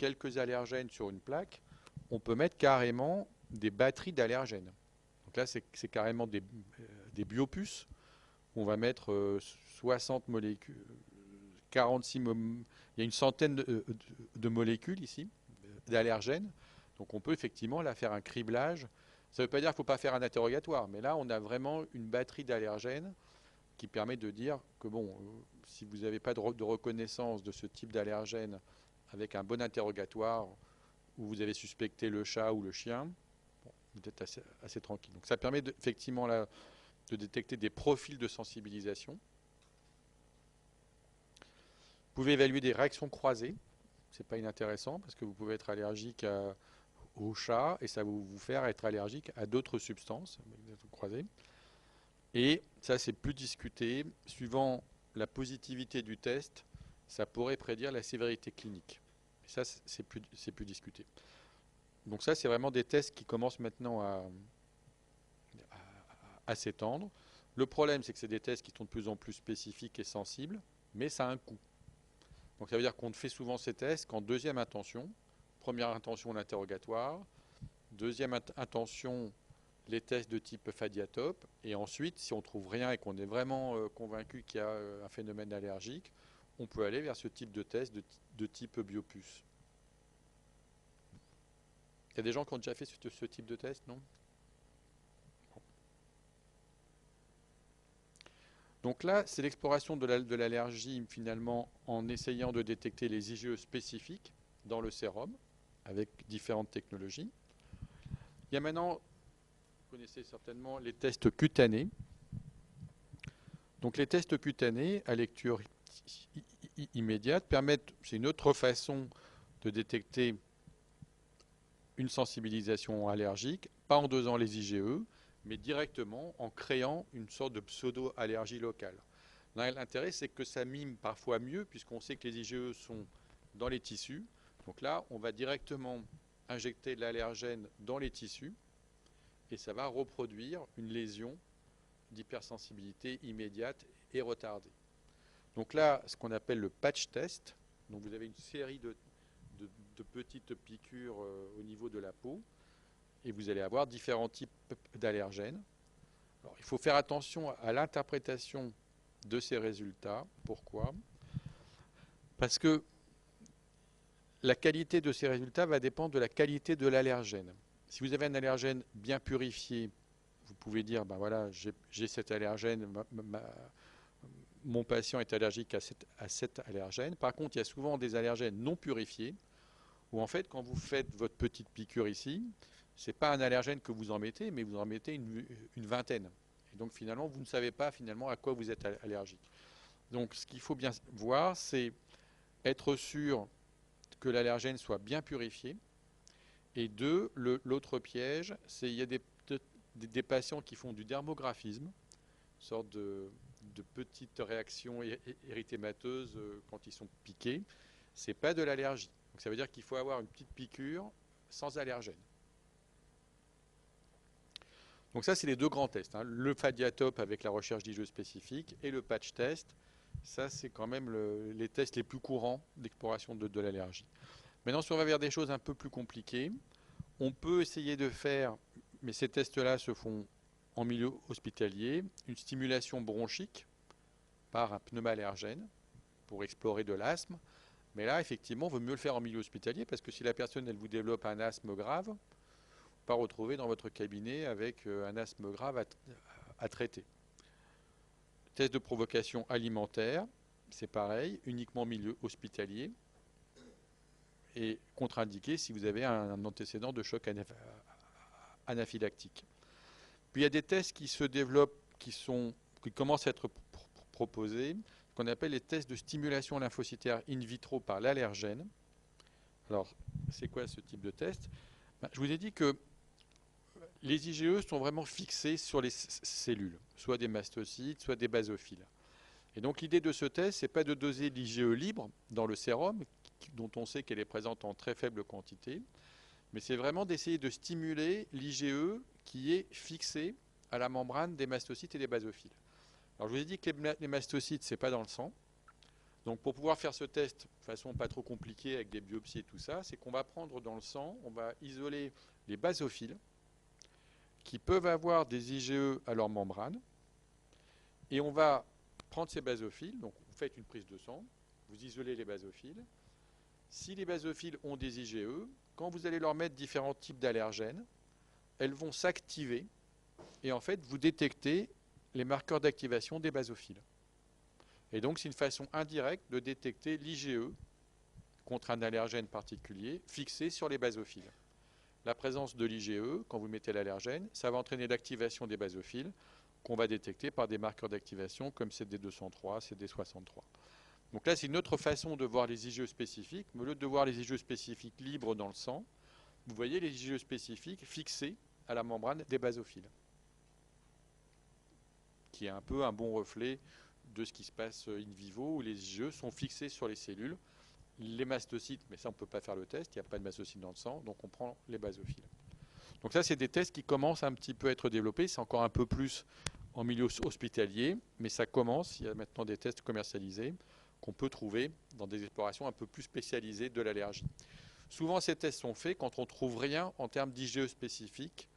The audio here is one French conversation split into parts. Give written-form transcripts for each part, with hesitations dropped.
quelques allergènes sur une plaque, on peut mettre carrément des batteries d'allergènes. Donc là, c'est carrément des biopuces. On va mettre 60 molécules, 46, il y a une centaine de molécules ici, d'allergènes. Donc on peut effectivement là faire un criblage. Ça ne veut pas dire qu'il ne faut pas faire un interrogatoire, mais là on a vraiment une batterie d'allergènes qui permet de dire que bon, si vous n'avez pas de reconnaissance de ce type d'allergène avec un bon interrogatoire où vous avez suspecté le chat ou le chien, bon, vous êtes assez tranquille. Donc ça permet effectivement là, de détecter des profils de sensibilisation. Vous pouvez évaluer des réactions croisées. C'est pas inintéressant parce que vous pouvez être allergique au chat et ça va vous faire être allergique à d'autres substances croisées. Et ça, c'est plus discuté. Suivant la positivité du test, ça pourrait prédire la sévérité clinique. Et ça, c'est plus discuté. Donc ça, c'est vraiment des tests qui commencent maintenant à s'étendre. Le problème, c'est que c'est des tests qui sont de plus en plus spécifiques et sensibles, mais ça a un coût. Donc ça veut dire qu'on fait souvent ces tests qu'en deuxième intention. Première intention, l'interrogatoire. Deuxième intention, les tests de type Fadiatope. Et ensuite, si on ne trouve rien et qu'on est vraiment convaincu qu'il y a un phénomène allergique, on peut aller vers ce type de test de type biopuce. Il y a des gens qui ont déjà fait ce type de test, non? Donc là, c'est l'exploration de l'allergie finalement en essayant de détecter les IgE spécifiques dans le sérum avec différentes technologies. Il y a maintenant, vous connaissez certainement les tests cutanés. Donc les tests cutanés à lecture immédiate permettent, c'est une autre façon de détecter une sensibilisation allergique, pas en dosant les IgE, mais directement en créant une sorte de pseudo-allergie locale. L'intérêt, c'est que ça mime parfois mieux, puisqu'on sait que les IgE sont dans les tissus. Donc là, on va directement injecter de l'allergène dans les tissus, et ça va reproduire une lésion d'hypersensibilité immédiate et retardée. Donc là, ce qu'on appelle le patch test, donc vous avez une série de petites piqûres au niveau de la peau, et vous allez avoir différents types d'allergènes. Alors, il faut faire attention à l'interprétation de ces résultats. Pourquoi? Parce que la qualité de ces résultats va dépendre de la qualité de l'allergène. Si vous avez un allergène bien purifié, vous pouvez dire, ben voilà, j'ai cet allergène, mon patient est allergique à cet allergène. Par contre, il y a souvent des allergènes non purifiés, où en fait, quand vous faites votre petite piqûre ici, ce n'est pas un allergène que vous en mettez, mais vous en mettez une vingtaine. Et donc finalement, vous ne savez pas finalement à quoi vous êtes allergique. Donc ce qu'il faut bien voir, c'est être sûr que l'allergène soit bien purifié. Et deux, l'autre piège, c'est qu'il y a des patients qui font du dermographisme, une sorte de petites réactions érythémateuses quand ils sont piqués. Ce n'est pas de l'allergie. Donc ça veut dire qu'il faut avoir une petite piqûre sans allergène. Donc ça, c'est les deux grands tests, hein. Le Fadiatope avec la recherche d'IgE spécifiques et le patch test. Ça, c'est quand même les tests les plus courants d'exploration de l'allergie. Maintenant, si on va vers des choses un peu plus compliquées, on peut essayer de faire, mais ces tests-là se font en milieu hospitalier, une stimulation bronchique par un pneumallergène pour explorer de l'asthme. Mais là, effectivement, il vaut mieux le faire en milieu hospitalier parce que si la personne elle vous développe un asthme grave, vous ne pas retrouver dans votre cabinet avec un asthme grave à traiter. Test de provocation alimentaire, c'est pareil, uniquement en milieu hospitalier et contre-indiqué si vous avez un antécédent de choc anaphylactique. Puis il y a des tests qui se développent, qui commencent à être proposés, qu'on appelle les tests de stimulation lymphocytaire in vitro par l'allergène. Alors, c'est quoi ce type de test? Je vous ai dit que les IgE sont vraiment fixés sur les cellules, soit des mastocytes, soit des basophiles. Et donc l'idée de ce test, ce n'est pas de doser l'IgE libre dans le sérum, dont on sait qu'elle est présente en très faible quantité, mais c'est vraiment d'essayer de stimuler l'IgE qui est fixé à la membrane des mastocytes et des basophiles. Alors je vous ai dit que les mastocytes, ce n'est pas dans le sang. Donc pour pouvoir faire ce test de façon pas trop compliquée avec des biopsies et tout ça, c'est qu'on va prendre dans le sang, on va isoler les basophiles qui peuvent avoir des IgE à leur membrane et on va prendre ces basophiles, donc vous faites une prise de sang, vous isolez les basophiles. Si les basophiles ont des IgE, quand vous allez leur mettre différents types d'allergènes, elles vont s'activer et en fait vous détectez les marqueurs d'activation des basophiles. Et donc c'est une façon indirecte de détecter l'IgE contre un allergène particulier fixé sur les basophiles. La présence de l'IgE, quand vous mettez l'allergène, ça va entraîner l'activation des basophiles qu'on va détecter par des marqueurs d'activation comme CD203, CD63. Donc là, c'est une autre façon de voir les IgE spécifiques. Mais au lieu de voir les IgE spécifiques libres dans le sang, vous voyez les IgE spécifiques fixés à la membrane des basophiles, qui est un peu un bon reflet de ce qui se passe in vivo, où les IgE sont fixés sur les cellules. Les mastocytes, mais ça on ne peut pas faire le test, il n'y a pas de mastocytes dans le sang, donc on prend les basophiles. Donc ça, c'est des tests qui commencent un petit peu à être développés, c'est encore un peu plus en milieu hospitalier, mais ça commence, il y a maintenant des tests commercialisés qu'on peut trouver dans des explorations un peu plus spécialisées de l'allergie. Souvent, ces tests sont faits quand on ne trouve rien en termes d'IgE spécifiques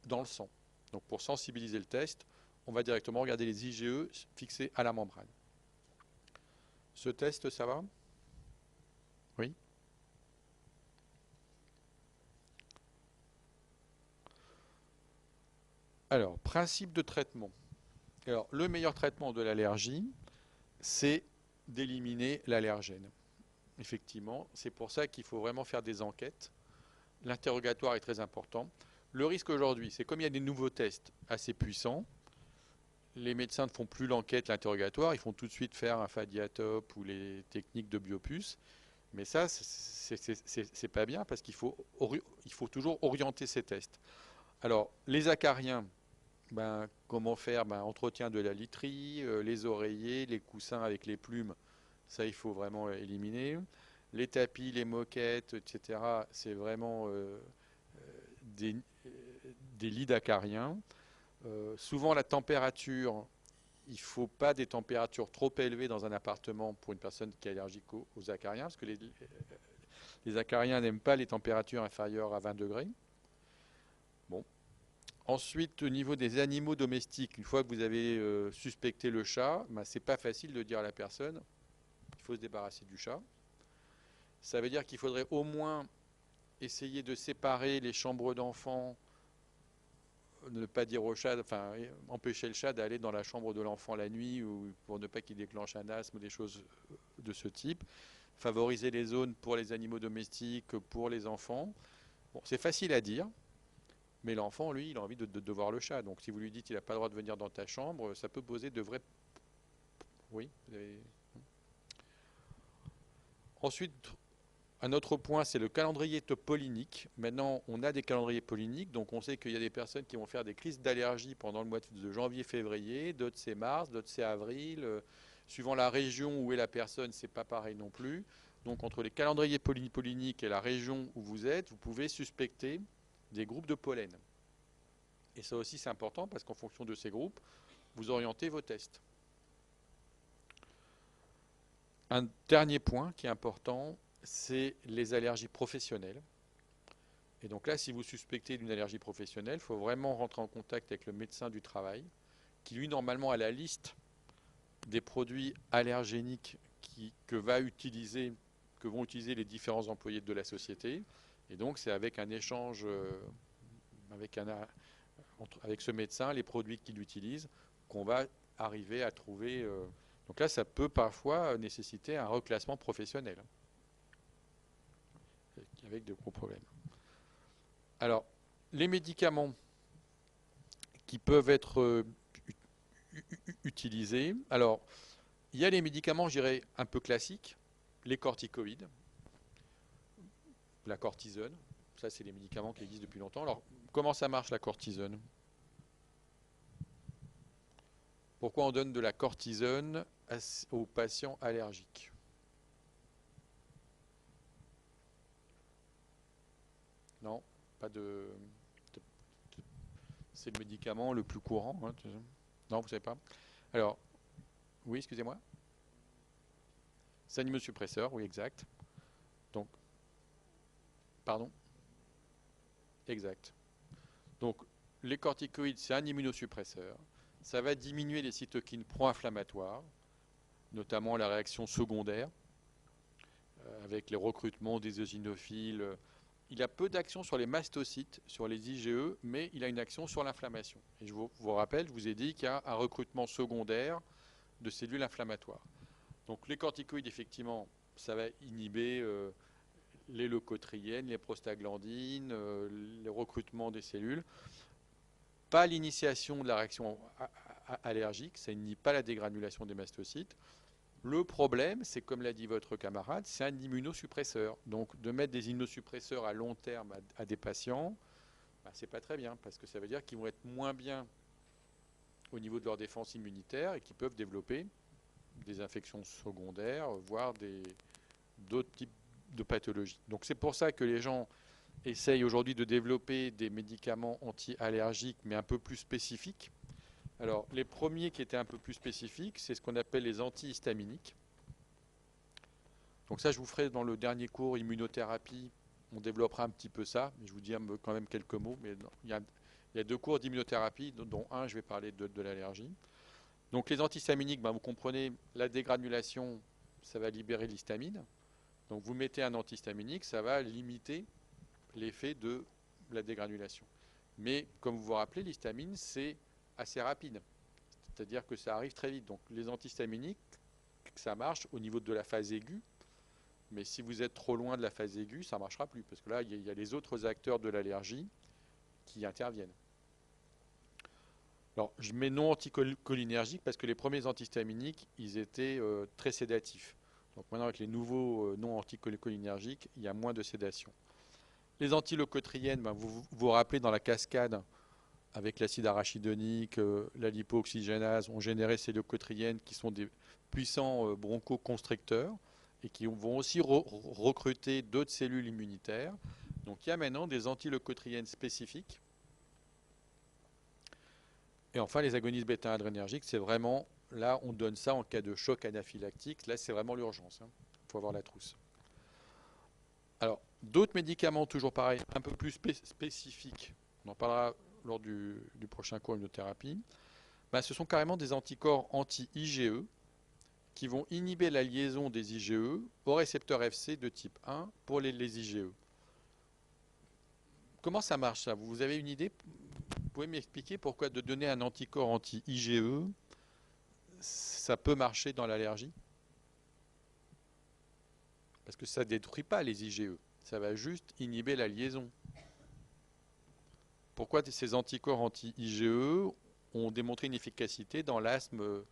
dans le sang. Donc pour sensibiliser le test, on va directement regarder les IgE fixés à la membrane. Ce test, ça va? Oui. Alors, principe de traitement. Alors, le meilleur traitement de l'allergie, c'est d'éliminer l'allergène. Effectivement, c'est pour ça qu'il faut vraiment faire des enquêtes. L'interrogatoire est très important. Le risque aujourd'hui, c'est comme il y a des nouveaux tests assez puissants, les médecins ne font plus l'enquête, l'interrogatoire, ils font tout de suite faire un Fadiatop ou les techniques de Biopuce. Mais ça, c'est pas bien parce qu'il faut toujours orienter ces tests. Alors, les acariens, ben, comment faire? Ben, entretien de la literie, les oreillers, les coussins avec les plumes, ça il faut vraiment éliminer. Les tapis, les moquettes, etc., c'est vraiment des, des lits d'acariens. Souvent la température, il ne faut pas des températures trop élevées dans un appartement pour une personne qui est allergique aux acariens, parce que les acariens n'aiment pas les températures inférieures à 20 degrés. Bon. Ensuite, au niveau des animaux domestiques, une fois que vous avez suspecté le chat, ben, ce n'est pas facile de dire à la personne qu'il faut se débarrasser du chat. Ça veut dire qu'il faudrait au moins essayer de séparer les chambres d'enfants, ne pas dire au chat, enfin empêcher le chat d'aller dans la chambre de l'enfant la nuit ou pour ne pas qu'il déclenche un asthme ou des choses de ce type. Favoriser les zones pour les animaux domestiques, pour les enfants. Bon, c'est facile à dire, mais l'enfant, lui, il a envie de voir le chat. Donc si vous lui dites qu'il n'a pas le droit de venir dans ta chambre, ça peut poser de vrais... Oui. Ensuite, un autre point, c'est le calendrier topolinique. Maintenant, on a des calendriers polliniques, donc on sait qu'il y a des personnes qui vont faire des crises d'allergie pendant le mois de janvier-février, d'autres c'est mars, d'autres c'est avril. Suivant la région où est la personne, c'est pas pareil non plus. Donc entre les calendriers polliniques et la région où vous êtes, vous pouvez suspecter des groupes de pollen. Et ça aussi c'est important parce qu'en fonction de ces groupes, vous orientez vos tests. Un dernier point qui est important, c'est les allergies professionnelles. Et donc là, si vous suspectez d'une allergie professionnelle, il faut vraiment rentrer en contact avec le médecin du travail, qui lui, normalement, a la liste des produits allergéniques que vont utiliser les différents employés de la société. Et donc, c'est avec un échange avec ce médecin, les produits qu'il utilise, qu'on va arriver à trouver. Donc là, ça peut parfois nécessiter un reclassement professionnel, avec de gros problèmes. Alors, les médicaments qui peuvent être utilisés. Alors, il y a les médicaments, je dirais, un peu classiques, les corticoïdes, la cortisone. Ça, c'est les médicaments qui existent depuis longtemps. Alors, comment ça marche la cortisone? Pourquoi on donne de la cortisone aux patients allergiques? Non, pas de... C'est le médicament le plus courant. Non, vous ne savez pas? Alors, oui, excusez-moi. C'est un immunosuppresseur, oui, exact. Donc, pardon? Exact. Donc, les corticoïdes, c'est un immunosuppresseur. Ça va diminuer les cytokines pro-inflammatoires, notamment la réaction secondaire, avec les recrutements des eosinophiles. Il a peu d'action sur les mastocytes, sur les IgE, mais il a une action sur l'inflammation. Et je vous rappelle, je vous ai dit qu'il y a un recrutement secondaire de cellules inflammatoires. Donc les corticoïdes, effectivement, ça va inhiber les leucotriènes, les prostaglandines, le recrutement des cellules. Pas l'initiation de la réaction allergique, ça n'inhibe pas la dégranulation des mastocytes. Le problème, c'est comme l'a dit votre camarade, c'est un immunosuppresseur. Donc de mettre des immunosuppresseurs à long terme à des patients, bah, c'est pas très bien, parce que ça veut dire qu'ils vont être moins bien au niveau de leur défense immunitaire et qu'ils peuvent développer des infections secondaires, voire d'autres types de pathologies. Donc c'est pour ça que les gens essayent aujourd'hui de développer des médicaments anti-allergiques, mais un peu plus spécifiques. Alors, les premiers qui étaient un peu plus spécifiques, c'est ce qu'on appelle les antihistaminiques. Donc ça, je vous ferai dans le dernier cours immunothérapie, on développera un petit peu ça, mais je vous dis quand même quelques mots. Mais non, il y a 2 cours d'immunothérapie, dont un, je vais parler de l'allergie. Donc les antihistaminiques, ben, vous comprenez, la dégranulation, ça va libérer l'histamine. Donc vous mettez un antihistaminique, ça va limiter l'effet de la dégranulation. Mais comme vous vous rappelez, l'histamine, c'est assez rapide. C'est-à-dire que ça arrive très vite. Donc les antihistaminiques, ça marche au niveau de la phase aiguë. Mais si vous êtes trop loin de la phase aiguë, ça ne marchera plus. Parce que là, il y a les autres acteurs de l'allergie qui interviennent. Alors, je mets non anticholinergiques parce que les premiers antihistaminiques, ils étaient très sédatifs. Donc maintenant, avec les nouveaux non anticholinergiques, il y a moins de sédation. Les antileucotriènes, ben, vous vous rappelez dans la cascade, avec l'acide arachidonique, la lipo-oxygénase, ont généré ces leucotriènes qui sont des puissants bronchoconstricteurs et qui vont aussi recruter d'autres cellules immunitaires. Donc il y a maintenant des antileucotriènes spécifiques. Et enfin, les agonistes bêta-adrénergiques, c'est vraiment, là, on donne ça en cas de choc anaphylactique. Là, c'est vraiment l'urgence. Il faut avoir la trousse. Alors, d'autres médicaments, toujours pareil, un peu plus spécifiques. On en parlera lors du prochain cours immunothérapie. Ben, ce sont carrément des anticorps anti-IgE qui vont inhiber la liaison des IgE au récepteur FC de type 1 pour les IgE. Comment ça marche ça? Vous avez une idée? Vous pouvez m'expliquer pourquoi de donner un anticorps anti-IgE, ça peut marcher dans l'allergie? Parce que ça ne détruit pas les IgE, ça va juste inhiber la liaison. Pourquoi ces anticorps anti-IgE ont démontré une efficacité dans l'asthme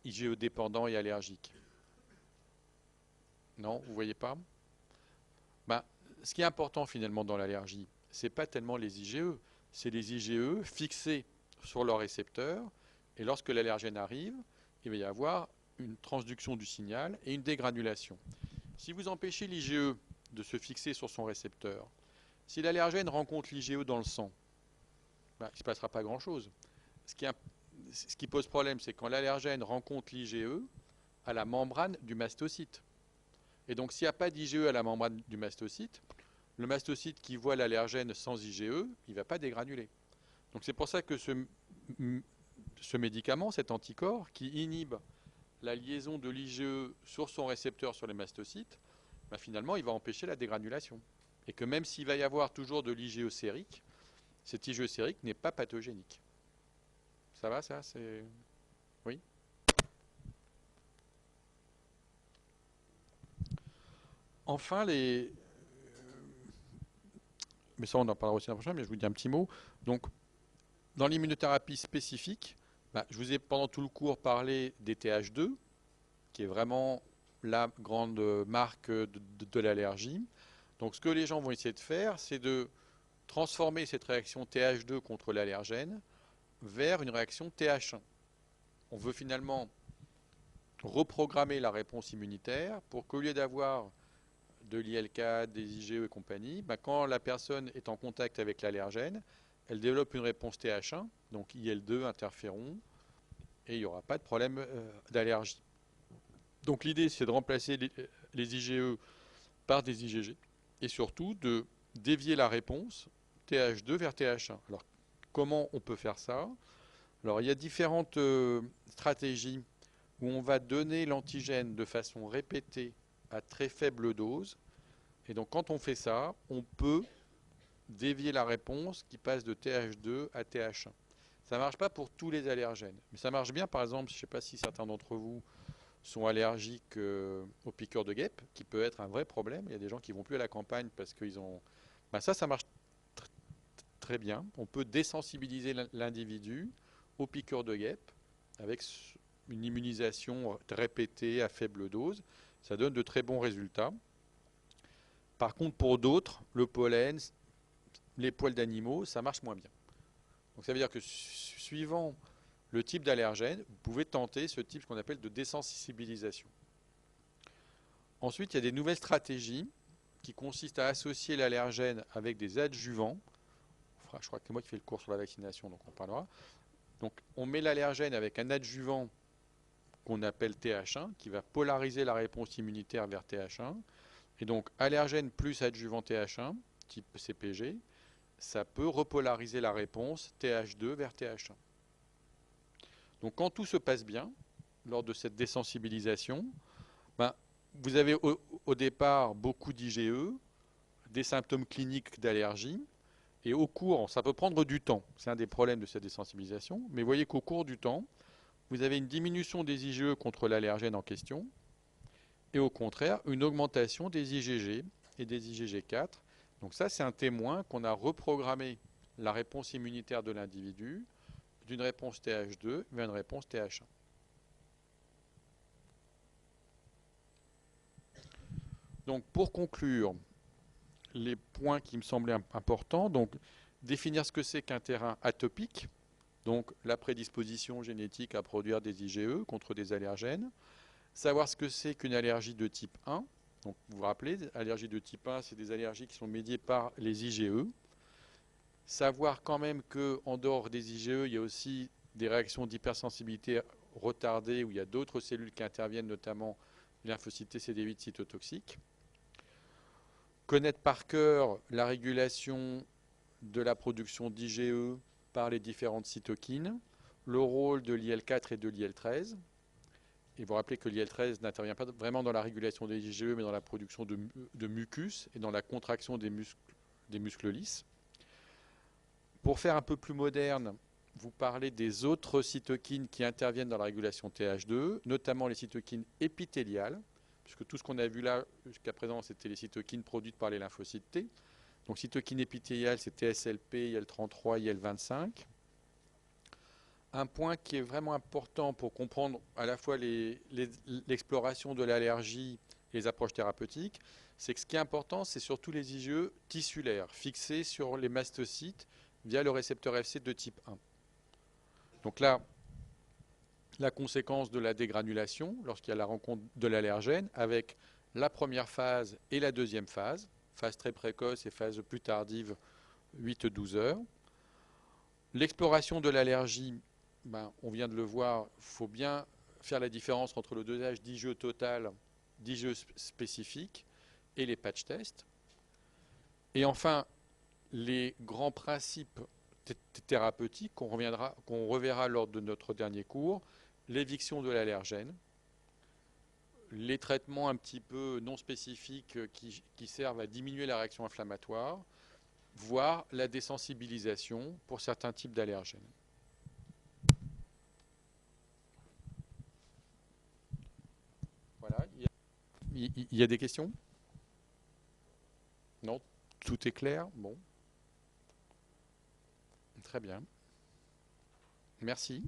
IgE dépendant et allergique? Non, vous ne voyez pas? Ben, ce qui est important finalement dans l'allergie, ce n'est pas tellement les IgE, c'est les IgE fixés sur leur récepteur, et lorsque l'allergène arrive, il va y avoir une transduction du signal et une dégranulation. Si vous empêchez l'IgE de se fixer sur son récepteur, si l'allergène rencontre l'IgE dans le sang, ben, il ne se passera pas grand-chose. Ce qui pose problème, c'est quand l'allergène rencontre l'IgE à la membrane du mastocyte. Et donc, s'il n'y a pas d'IgE à la membrane du mastocyte, le mastocyte qui voit l'allergène sans IgE, il ne va pas dégranuler. Donc, c'est pour ça que ce médicament, cet anticorps, qui inhibe la liaison de l'IgE sur son récepteur sur les mastocytes, ben finalement, il va empêcher la dégranulation. Et que même s'il va y avoir toujours de l'IgE sérique, cet IgE sérique n'est pas pathogénique. Ça va, ça? Oui? Enfin, mais ça on en parlera aussi la prochaine, mais je vous dis un petit mot. Donc, dans l'immunothérapie spécifique, bah, je vous ai pendant tout le cours parlé des TH2, qui est vraiment la grande marque de l'allergie. Donc, ce que les gens vont essayer de faire, c'est de transformer cette réaction TH2 contre l'allergène vers une réaction TH1. On veut finalement reprogrammer la réponse immunitaire pour qu'au lieu d'avoir de l'IL4, des IgE et compagnie, ben quand la personne est en contact avec l'allergène, elle développe une réponse TH1, donc IL2, interféron, et il n'y aura pas de problème d'allergie. Donc l'idée, c'est de remplacer les IgE par des IgG et surtout de dévier la réponse TH2 vers TH1. Alors, comment on peut faire ça? Alors, il y a différentes stratégies où on va donner l'antigène de façon répétée à très faible dose. Et donc, quand on fait ça, on peut dévier la réponse qui passe de TH2 à TH1. Ça ne marche pas pour tous les allergènes, mais ça marche bien, par exemple, je ne sais pas si certains d'entre vous sont allergiques aux piqûres de guêpes, qui peut être un vrai problème. Il y a des gens qui ne vont plus à la campagne parce qu'ils ont... Ben ça marche très bien. On peut désensibiliser l'individu aux piqûres de guêpes avec une immunisation répétée à faible dose. Ça donne de très bons résultats. Par contre, pour d'autres, le pollen, les poils d'animaux, ça marche moins bien. Donc ça veut dire que suivant le type d'allergène, vous pouvez tenter ce type qu'on appelle de désensibilisation. Ensuite, il y a des nouvelles stratégies qui consistent à associer l'allergène avec des adjuvants. Je crois que c'est moi qui fais le cours sur la vaccination, donc on parlera. Donc on met l'allergène avec un adjuvant qu'on appelle TH1, qui va polariser la réponse immunitaire vers TH1. Et donc allergène plus adjuvant TH1, type CPG, ça peut repolariser la réponse TH2 vers TH1. Donc quand tout se passe bien, lors de cette désensibilisation, ben, vous avez au départ beaucoup d'IgE, des symptômes cliniques d'allergie, et au cours, ça peut prendre du temps, c'est un des problèmes de cette désensibilisation, mais vous voyez qu'au cours du temps, vous avez une diminution des IgE contre l'allergène en question, et au contraire, une augmentation des IgG et des IgG4. Donc ça, c'est un témoin qu'on a reprogrammé la réponse immunitaire de l'individu d'une réponse TH2 vers une réponse TH1. Donc pour conclure, les points qui me semblaient importants, donc définir ce que c'est qu'un terrain atopique, donc la prédisposition génétique à produire des IgE contre des allergènes, savoir ce que c'est qu'une allergie de type 1, donc vous vous rappelez, allergies de type 1, c'est des allergies qui sont médiées par les IgE, savoir quand même qu'en dehors des IgE, il y a aussi des réactions d'hypersensibilité retardées où il y a d'autres cellules qui interviennent, notamment les lymphocytes CD8 cytotoxiques. Connaître par cœur la régulation de la production d'IgE par les différentes cytokines, le rôle de l'IL4 et de l'IL13. Et vous rappelez que l'IL13 n'intervient pas vraiment dans la régulation des IgE, mais dans la production de mucus et dans la contraction des muscles lisses. Pour faire un peu plus moderne, vous parlez des autres cytokines qui interviennent dans la régulation TH2, notamment les cytokines épithéliales, puisque tout ce qu'on a vu là jusqu'à présent, c'était les cytokines produites par les lymphocytes T. Donc cytokines épithéliales, c'est TSLP, IL33, IL25. Un point qui est vraiment important pour comprendre à la fois l'exploration de l'allergie et les approches thérapeutiques, c'est que ce qui est important, c'est surtout les IgE tissulaires, fixés sur les mastocytes via le récepteur FC de type 1. Donc là, la conséquence de la dégranulation, lorsqu'il y a la rencontre de l'allergène, avec la première phase et la deuxième phase très précoce et phase plus tardive, 8-12 heures. L'exploration de l'allergie, on vient de le voir, il faut bien faire la différence entre le dosage d'IgE total, d'IgE spécifique et les patch tests. Et enfin, les grands principes thérapeutiques qu'on reverra lors de notre dernier cours, l'éviction de l'allergène, les traitements un petit peu non spécifiques qui servent à diminuer la réaction inflammatoire, voire la désensibilisation pour certains types d'allergènes. Voilà. Il y a des questions? Non? Tout est clair? Bon. Très bien. Merci.